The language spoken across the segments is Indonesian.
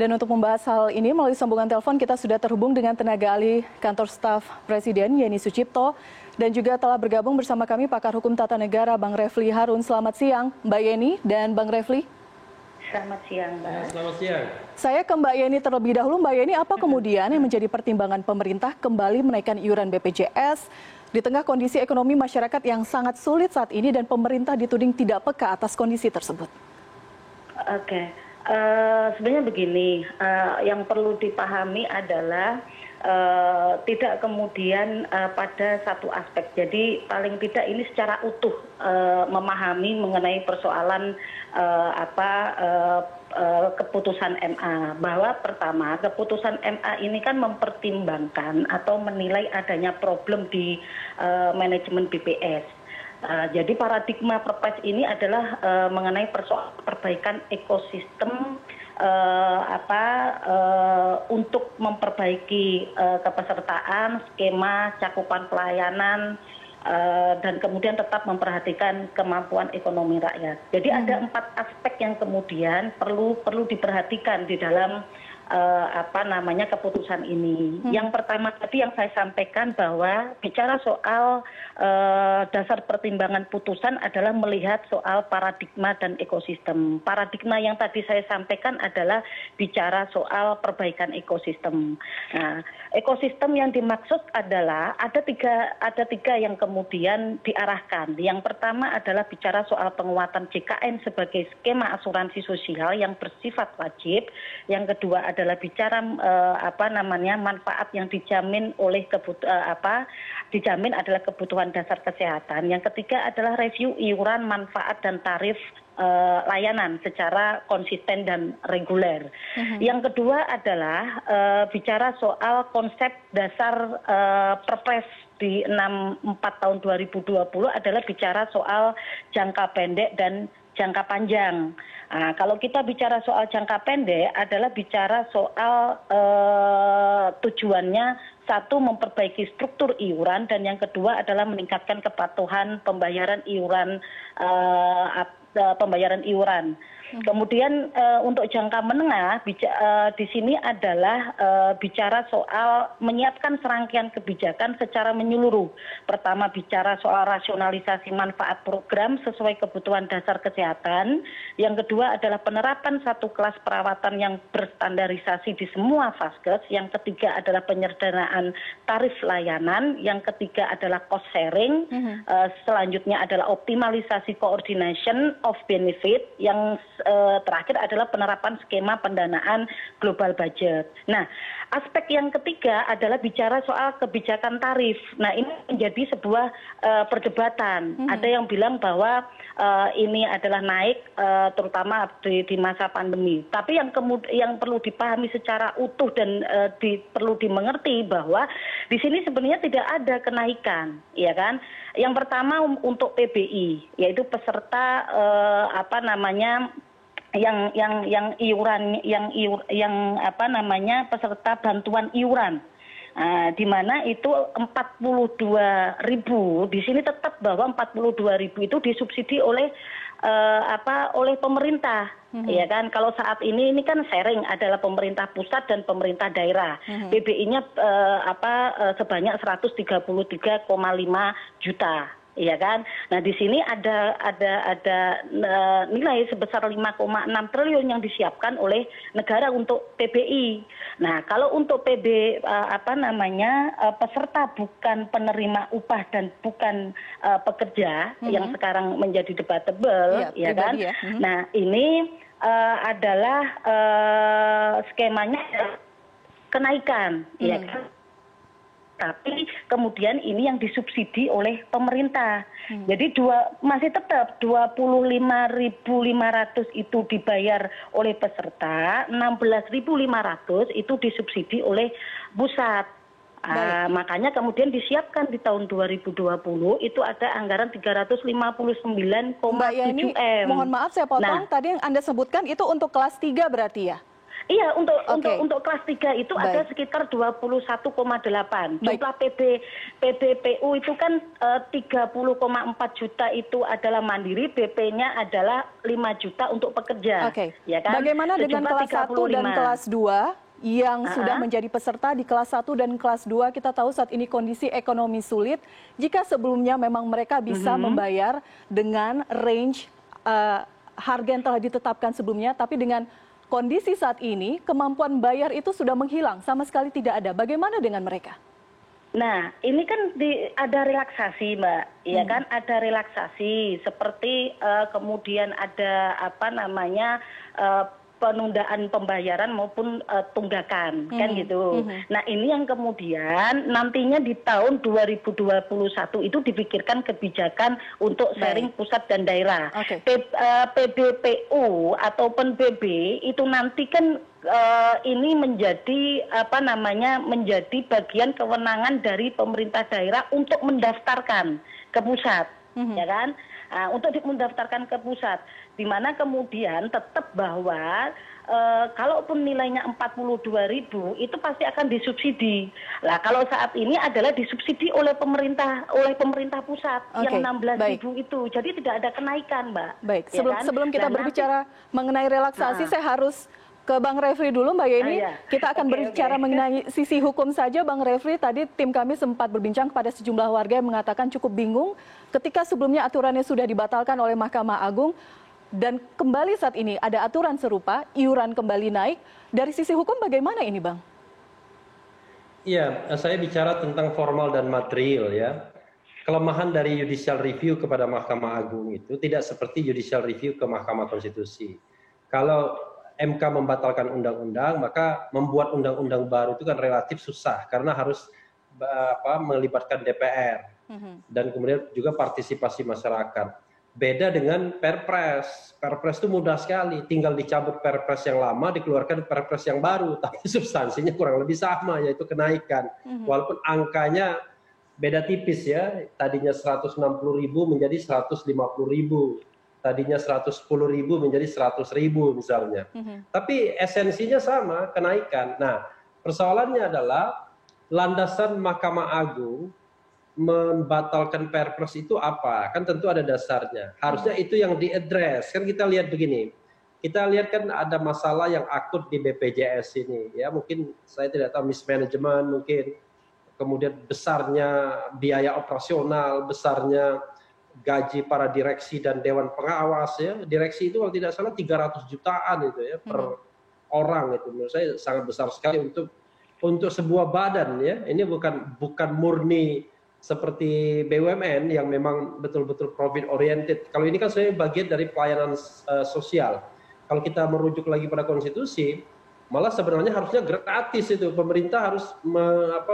Dan untuk membahas hal ini melalui sambungan telepon kita sudah terhubung dengan tenaga ahli kantor staf Presiden Yeni Sucipto dan juga telah bergabung bersama kami pakar hukum tata negara Bang Refli Harun. Selamat siang Mbak Yeni dan Bang Refli. Selamat siang, Mbak. Selamat siang. Saya ke Mbak Yeni terlebih dahulu. Mbak Yeni, apa kemudian yang menjadi pertimbangan pemerintah kembali menaikkan iuran BPJS di tengah kondisi ekonomi masyarakat yang sangat sulit saat ini dan pemerintah dituding tidak peka atas kondisi tersebut? Oke. Sebenarnya begini, yang perlu dipahami adalah tidak kemudian pada satu aspek. Jadi paling tidak ini secara utuh memahami mengenai persoalan keputusan MA. Bahwa pertama, keputusan MA ini kan mempertimbangkan atau menilai adanya problem di manajemen BPS. Jadi paradigma Perpres ini adalah mengenai persoalan perbaikan ekosistem untuk memperbaiki kepesertaan, skema, cakupan pelayanan, dan kemudian tetap memperhatikan kemampuan ekonomi rakyat. Jadi ada 4 aspek yang kemudian perlu diperhatikan di dalam keputusan ini. Yang pertama tadi yang saya sampaikan bahwa bicara soal dasar pertimbangan putusan adalah melihat soal paradigma dan ekosistem. Paradigma yang tadi saya sampaikan adalah bicara soal perbaikan ekosistem. Nah, ekosistem yang dimaksud adalah ada tiga yang kemudian diarahkan. Yang pertama adalah bicara soal penguatan JKN sebagai skema asuransi sosial yang bersifat wajib. Yang kedua adalah bicara manfaat yang dijamin oleh dijamin adalah kebutuhan dasar kesehatan. Yang ketiga adalah review iuran, manfaat dan tarif layanan secara konsisten dan reguler. Yang kedua adalah bicara soal konsep dasar Perpres di 64 tahun 2020 adalah bicara soal jangka pendek dan jangka panjang. Nah, kalau kita bicara soal jangka pendek adalah bicara soal tujuannya satu memperbaiki struktur iuran dan yang kedua adalah meningkatkan kepatuhan pembayaran iuran. Kemudian untuk jangka menengah di sini adalah bicara soal menyiapkan serangkaian kebijakan secara menyeluruh. Pertama bicara soal rasionalisasi manfaat program sesuai kebutuhan dasar kesehatan. Yang kedua adalah penerapan satu kelas perawatan yang berstandarisasi di semua vaskes. Yang ketiga adalah penyederhanaan tarif layanan. Yang ketiga adalah cost sharing. Selanjutnya adalah optimalisasi coordination of benefit. Yang terakhir adalah penerapan skema pendanaan global budget. Nah, aspek yang ketiga adalah bicara soal kebijakan tarif. Nah, ini menjadi sebuah perdebatan. Ada yang bilang bahwa ini adalah naik terutama di masa pandemi. Tapi yang perlu dipahami secara utuh dan perlu dimengerti bahwa di sini sebenarnya tidak ada kenaikan, ya kan? Yang pertama untuk PBI, yaitu peserta peserta bantuan iuran. Di mana itu 42.000. Di sini tetap bahwa 42.000 itu disubsidi oleh pemerintah. Ya kan, kalau saat ini kan sharing adalah pemerintah pusat dan pemerintah daerah. PBI-nya sebanyak 133,5 juta. Iya kan. Nah di sini ada nilai sebesar 5,6 triliun yang disiapkan oleh negara untuk PBI. Nah kalau untuk peserta bukan penerima upah dan bukan pekerja yang sekarang menjadi debatable, ya kan. Ya. Nah ini adalah skemanya kenaikan, ya kan. Tapi kemudian ini yang disubsidi oleh pemerintah. Jadi masih tetap 25.500 itu dibayar oleh peserta, 16.500 itu disubsidi oleh pusat. Makanya kemudian disiapkan di tahun 2020 itu ada anggaran 359,7 Mbak Yeni, M. Mohon maaf saya potong, tadi yang Anda sebutkan itu untuk kelas 3 berarti ya? Iya, untuk kelas 3 itu ada sekitar 21,8. Jumlah PBPU itu kan 30,4 juta itu adalah mandiri, BP-nya adalah 5 juta untuk pekerja. Ya kan? Bagaimana dengan kelas 1 dan kelas 2 yang sudah menjadi peserta di kelas 1 dan kelas 2? Kita tahu saat ini kondisi ekonomi sulit. Jika sebelumnya memang mereka bisa membayar dengan range harga yang telah ditetapkan sebelumnya, tapi dengan kondisi saat ini, kemampuan bayar itu sudah menghilang, sama sekali tidak ada. Bagaimana dengan mereka? Nah, ini kan ada relaksasi, Mbak. Ya kan, ada relaksasi. Seperti kemudian ada penundaan pembayaran maupun tunggakan, kan gitu. Nah, ini yang kemudian nantinya di tahun 2021 itu dipikirkan kebijakan untuk sharing pusat dan daerah. PBPU ataupun BB itu nanti kan ini menjadi menjadi bagian kewenangan dari pemerintah daerah untuk mendaftarkan ke pusat, ya kan? Untuk mendaftarkan ke pusat, di mana kemudian tetap bahwa kalaupun nilainya 42.000 itu pasti akan disubsidi. Lah kalau saat ini adalah disubsidi oleh pemerintah pusat yang 16.000 itu. Jadi tidak ada kenaikan, Mbak. Baik, sebelum kita berbicara mengenai relaksasi, saya harus ke Bang Refli dulu, Mbak Yeni. Kita akan berbicara mengenai sisi hukum saja, Bang Refli. Tadi tim kami sempat berbincang kepada sejumlah warga yang mengatakan cukup bingung ketika sebelumnya aturannya sudah dibatalkan oleh Mahkamah Agung dan kembali saat ini ada aturan serupa, iuran kembali naik. Dari sisi hukum bagaimana ini, Bang? Iya, saya bicara tentang formal dan material ya. Kelemahan dari judicial review kepada Mahkamah Agung itu tidak seperti judicial review ke Mahkamah Konstitusi. Kalau MK membatalkan undang-undang, maka membuat undang-undang baru itu kan relatif susah karena harus melibatkan DPR dan kemudian juga partisipasi masyarakat. Beda dengan Perpres. Perpres itu mudah sekali, tinggal dicabut Perpres yang lama, dikeluarkan Perpres yang baru, tapi substansinya kurang lebih sama, yaitu kenaikan. Walaupun angkanya beda tipis ya, tadinya 160.000 menjadi 150.000. Tadinya 110.000 menjadi 100.000 misalnya. Tapi esensinya sama, kenaikan. Nah, persoalannya adalah landasan Mahkamah Agung membatalkan Perpres itu apa? Kan tentu ada dasarnya. Harusnya itu yang diadres. Kan kita lihat begini. Kita lihat kan ada masalah yang akut di BPJS ini. Ya, mungkin saya tidak tahu mismanagement mungkin. Kemudian besarnya biaya operasional, besarnya gaji para direksi dan dewan pengawas ya. Direksi itu kalau tidak salah 300 jutaan itu ya per orang itu. Menurut saya sangat besar sekali untuk sebuah badan ya. Ini bukan murni seperti BUMN yang memang betul-betul profit oriented. Kalau ini kan sebenarnya bagian dari pelayanan sosial. Kalau kita merujuk lagi pada konstitusi, malah sebenarnya harusnya gratis itu. Pemerintah harus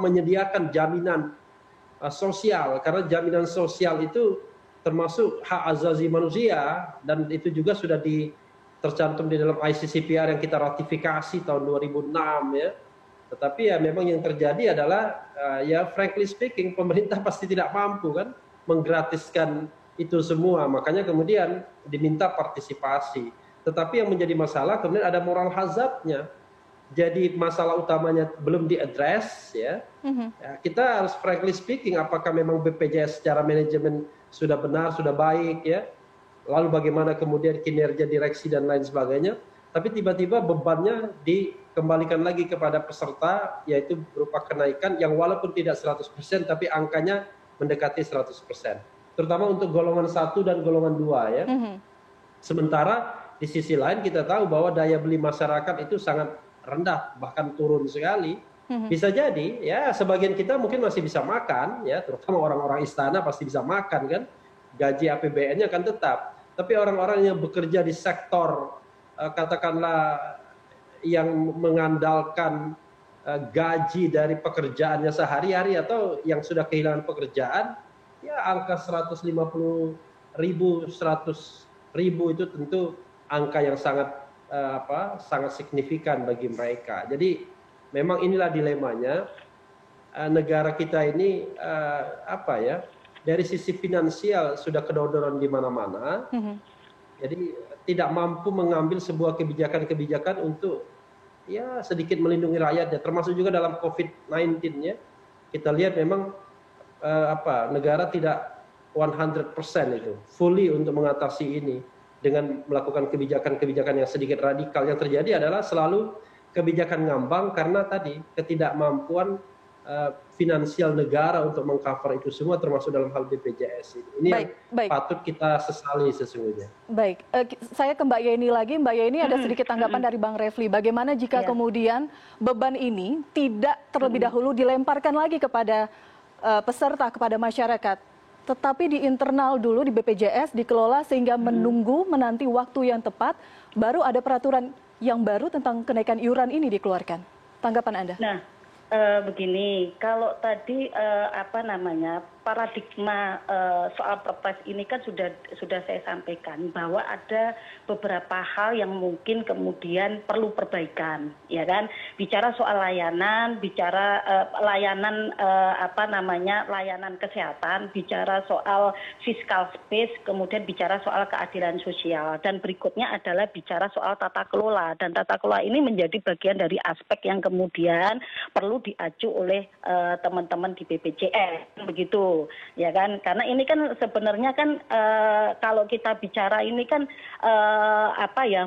menyediakan jaminan sosial karena jaminan sosial itu termasuk hak asasi manusia dan itu juga sudah tercantum di dalam ICCPR yang kita ratifikasi tahun 2006 ya. Tetapi ya memang yang terjadi adalah ya frankly speaking pemerintah pasti tidak mampu kan menggratiskan itu semua. Makanya kemudian diminta partisipasi. Tetapi yang menjadi masalah kemudian ada moral hazardnya. Jadi masalah utamanya belum diadres ya. Ya. Kita harus frankly speaking apakah memang BPJS secara manajemen sudah benar, sudah baik ya. Lalu bagaimana kemudian kinerja direksi dan lain sebagainya. Tapi tiba-tiba bebannya dikembalikan lagi kepada peserta yaitu berupa kenaikan yang walaupun tidak 100% tapi angkanya mendekati 100%. Terutama untuk golongan 1 dan golongan 2 ya. Sementara di sisi lain kita tahu bahwa daya beli masyarakat itu sangat rendah bahkan turun sekali. Bisa jadi ya sebagian kita mungkin masih bisa makan ya, terutama orang-orang istana pasti bisa makan kan, gaji APBN-nya kan tetap. Tapi orang-orang yang bekerja di sektor katakanlah yang mengandalkan gaji dari pekerjaannya sehari-hari atau yang sudah kehilangan pekerjaan, ya angka 150.000, 100.000 itu tentu angka yang sangat signifikan bagi mereka. Jadi memang inilah dilemanya negara kita ini dari sisi finansial sudah kedodoran di mana-mana. Jadi tidak mampu mengambil sebuah kebijakan-kebijakan untuk ya sedikit melindungi rakyatnya, termasuk juga dalam COVID-19 ya. Kita lihat memang negara tidak 100% itu fully untuk mengatasi ini dengan melakukan kebijakan-kebijakan yang sedikit radikal. Yang terjadi adalah selalu kebijakan ngambang karena tadi ketidakmampuan finansial negara untuk mengcover itu semua, termasuk dalam hal BPJS ini. Yang patut kita sesali sesungguhnya. Baik, saya ke Mbak Yeni lagi. Mbak Yeni, ada sedikit tanggapan dari Bang Refli. Bagaimana jika kemudian beban ini tidak terlebih dahulu dilemparkan lagi kepada peserta, kepada masyarakat, tetapi di internal dulu di BPJS dikelola sehingga menanti waktu yang tepat, baru ada peraturan yang baru tentang kenaikan iuran ini dikeluarkan. Tanggapan Anda? Nah, begini, kalau tadi paradigma soal Perpres ini kan sudah saya sampaikan bahwa ada beberapa hal yang mungkin kemudian perlu perbaikan, ya kan? Bicara soal layanan, bicara layanan layanan kesehatan, bicara soal fiscal space, kemudian bicara soal keadilan sosial, dan berikutnya adalah bicara soal tata kelola. Dan tata kelola ini menjadi bagian dari aspek yang kemudian perlu diacu oleh teman-teman di BPJS, begitu. Ya kan, karena ini kan sebenarnya kan kalau kita bicara ini kan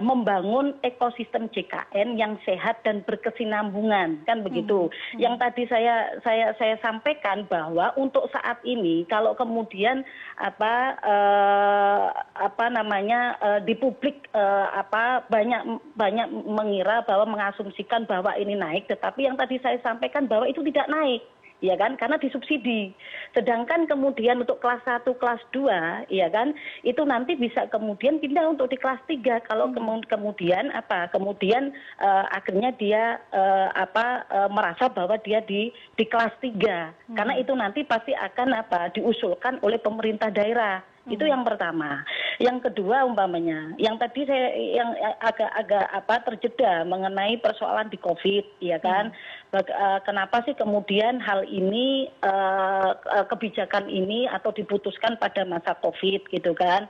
membangun ekosistem JKN yang sehat dan berkesinambungan, kan begitu. Yang tadi saya sampaikan bahwa untuk saat ini kalau kemudian di publik banyak mengira bahwa mengasumsikan bahwa ini naik, tetapi yang tadi saya sampaikan bahwa itu tidak naik. Ya kan, karena disubsidi. Sedangkan kemudian untuk kelas 1, kelas 2, ya kan, itu nanti bisa kemudian pindah untuk di kelas 3 kalau kemudian akhirnya dia merasa bahwa dia di kelas 3. Karena itu nanti pasti akan diusulkan oleh pemerintah daerah. Itu yang pertama. Yang kedua umpamanya, yang tadi saya yang agak terjeda mengenai persoalan di COVID, ya kan? Kenapa sih kemudian hal ini kebijakan ini atau diputuskan pada masa COVID gitu kan?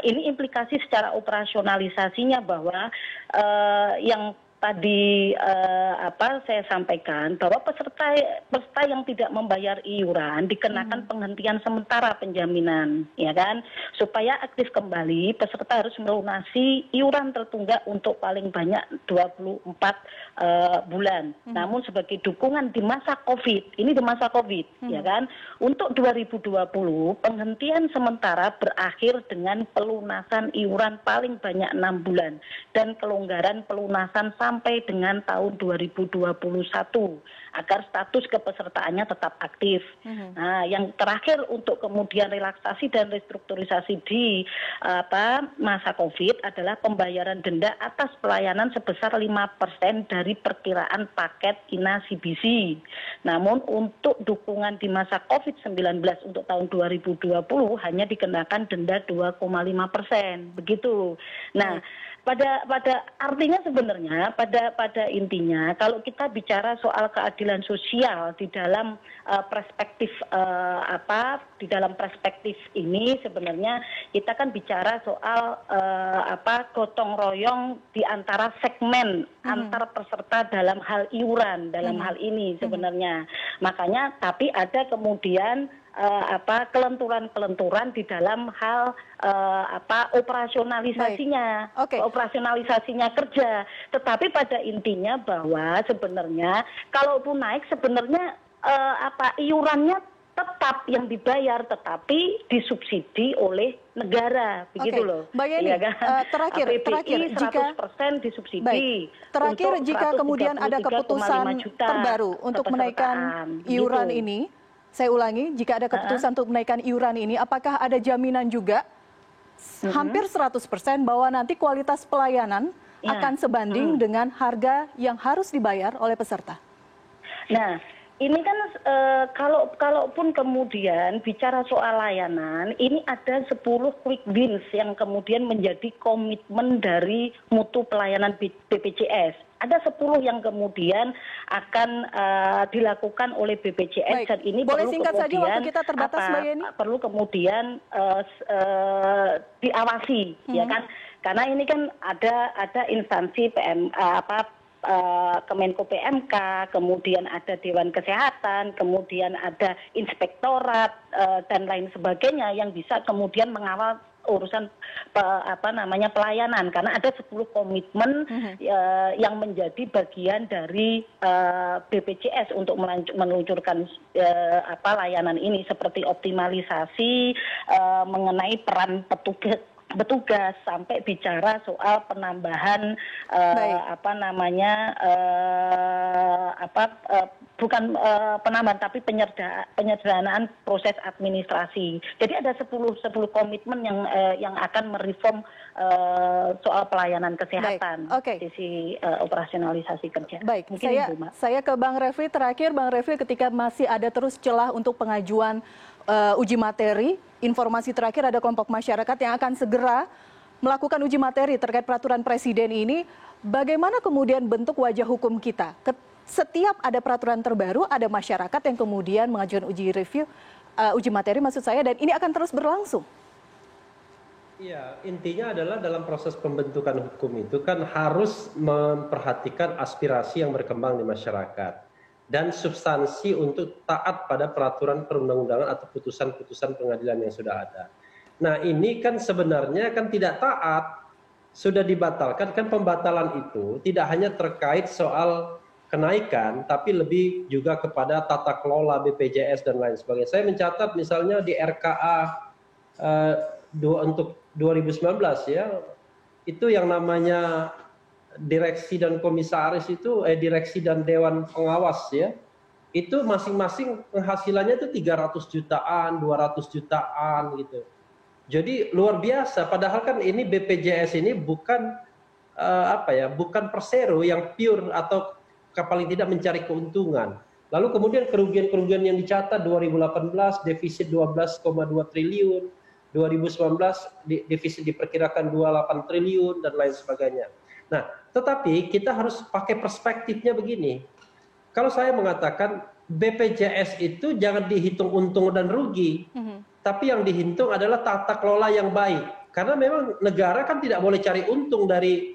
Ini implikasi secara operasionalisasinya bahwa yang tadi saya sampaikan bahwa peserta yang tidak membayar iuran dikenakan penghentian sementara penjaminan, ya kan, supaya aktif kembali peserta harus melunasi iuran tertunggak untuk paling banyak 24 bulan. Namun sebagai dukungan di masa COVID, ini di masa COVID, ya kan, untuk 2020 penghentian sementara berakhir dengan pelunasan iuran paling banyak 6 bulan dan kelonggaran pelunasan sampai dengan tahun 2021 agar status kepesertaannya tetap aktif. Nah, yang terakhir untuk kemudian relaksasi dan restrukturisasi di masa COVID adalah pembayaran denda atas pelayanan sebesar 5% dari perkiraan paket INA CBC. Namun untuk dukungan di masa COVID-19 untuk tahun 2020 hanya dikenakan denda 2,5%. Begitu. Nah, pada artinya sebenarnya pada intinya kalau kita bicara soal keadilan sosial di dalam perspektif ini sebenarnya kita kan bicara soal gotong royong di antara segmen antar peserta dalam hal iuran dalam hal ini sebenarnya. Makanya tapi ada kemudian kelenturan-kelenturan di dalam hal operasionalisasinya, operasionalisasinya kerja. Tetapi pada intinya bahwa sebenarnya kalaupun naik sebenarnya iurannya tetap yang dibayar, tetapi disubsidi oleh negara, begitu loh. Mbak Yeni, ya kan? terakhir jika 100% disubsidi. Terakhir jika kemudian ada keputusan terbaru untuk menaikkan iuran ini. Saya ulangi, jika ada keputusan untuk menaikkan iuran ini, apakah ada jaminan juga hampir 100% bahwa nanti kualitas pelayanan akan sebanding dengan harga yang harus dibayar oleh peserta? Nah, ini kan kalaupun kemudian bicara soal layanan, ini ada 10 quick wins yang kemudian menjadi komitmen dari mutu pelayanan BPJS. Ada 10 yang kemudian akan dilakukan oleh BPJS. Dan ini boleh perlu singkat kemudian, saja waktu kita terbatas, Mbak Yeni? Perlu kemudian diawasi, ya kan? Karena ini kan ada instansi Kemenko PMK, kemudian ada Dewan Kesehatan, kemudian ada Inspektorat dan lain sebagainya yang bisa kemudian mengawal urusan pelayanan, karena ada 10 komitmen yang menjadi bagian dari BPJS untuk meluncurkan layanan ini, seperti optimalisasi mengenai peran petugas sampai bicara soal penambahan bukan penambahan tapi penyederhanaan proses administrasi. Jadi ada 10 komitmen yang akan mereform soal pelayanan kesehatan sisi operasionalisasi kerja. Baik, saya ke Bang Refli terakhir. Bang Refli, ketika masih ada terus celah untuk pengajuan uji materi, informasi terakhir ada kelompok masyarakat yang akan segera melakukan uji materi terkait peraturan presiden ini. Bagaimana kemudian bentuk wajah hukum kita? Setiap ada peraturan terbaru, ada masyarakat yang kemudian mengajukan uji materi maksud saya, dan ini akan terus berlangsung. Iya, intinya adalah dalam proses pembentukan hukum itu kan harus memperhatikan aspirasi yang berkembang di masyarakat dan substansi untuk taat pada peraturan perundang-undangan atau putusan-putusan pengadilan yang sudah ada. Nah, ini kan sebenarnya kan tidak taat, sudah dibatalkan. Kan pembatalan itu tidak hanya terkait soal kenaikan, tapi lebih juga kepada tata kelola BPJS dan lain sebagainya. Saya mencatat misalnya di RKA untuk 2019 ya, itu yang namanya direksi dan komisaris itu, direksi dan dewan pengawas ya, itu masing-masing penghasilannya itu 300 jutaan, 200 jutaan gitu. Jadi luar biasa, padahal kan ini BPJS ini bukan bukan persero yang pure atau paling tidak mencari keuntungan. Lalu kemudian kerugian-kerugian yang dicatat 2018 defisit 12,2 triliun, 2019 defisit diperkirakan 28 triliun dan lain sebagainya. Nah, tetapi kita harus pakai perspektifnya begini. Kalau saya mengatakan BPJS itu jangan dihitung untung dan rugi, tapi yang dihitung adalah tata kelola yang baik. Karena memang negara kan tidak boleh cari untung dari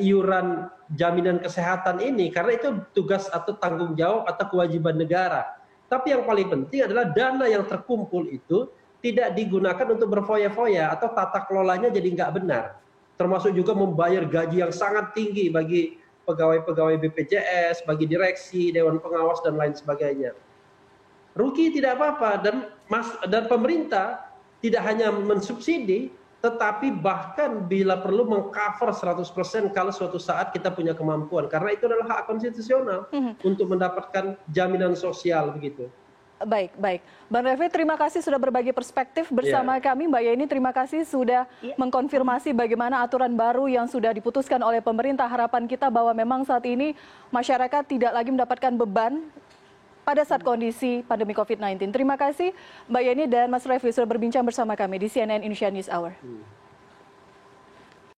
iuran jaminan kesehatan ini, karena itu tugas atau tanggung jawab atau kewajiban negara. Tapi yang paling penting adalah dana yang terkumpul itu tidak digunakan untuk berfoya-foya atau tata kelolanya jadi nggak benar. Termasuk juga membayar gaji yang sangat tinggi bagi pegawai-pegawai BPJS, bagi direksi, dewan pengawas dan lain sebagainya. Rugi tidak apa-apa, dan pemerintah tidak hanya mensubsidi, tetapi bahkan bila perlu mengcover 100% kalau suatu saat kita punya kemampuan, karena itu adalah hak konstitusional untuk mendapatkan jaminan sosial begitu. Baik. Bang Refli, terima kasih sudah berbagi perspektif bersama kami. Mbak Yeni, terima kasih sudah mengkonfirmasi bagaimana aturan baru yang sudah diputuskan oleh pemerintah. Harapan kita bahwa memang saat ini masyarakat tidak lagi mendapatkan beban pada saat kondisi pandemi COVID-19. Terima kasih Mbak Yeni dan Mas Refli sudah berbincang bersama kami di CNN Indonesia News Hour.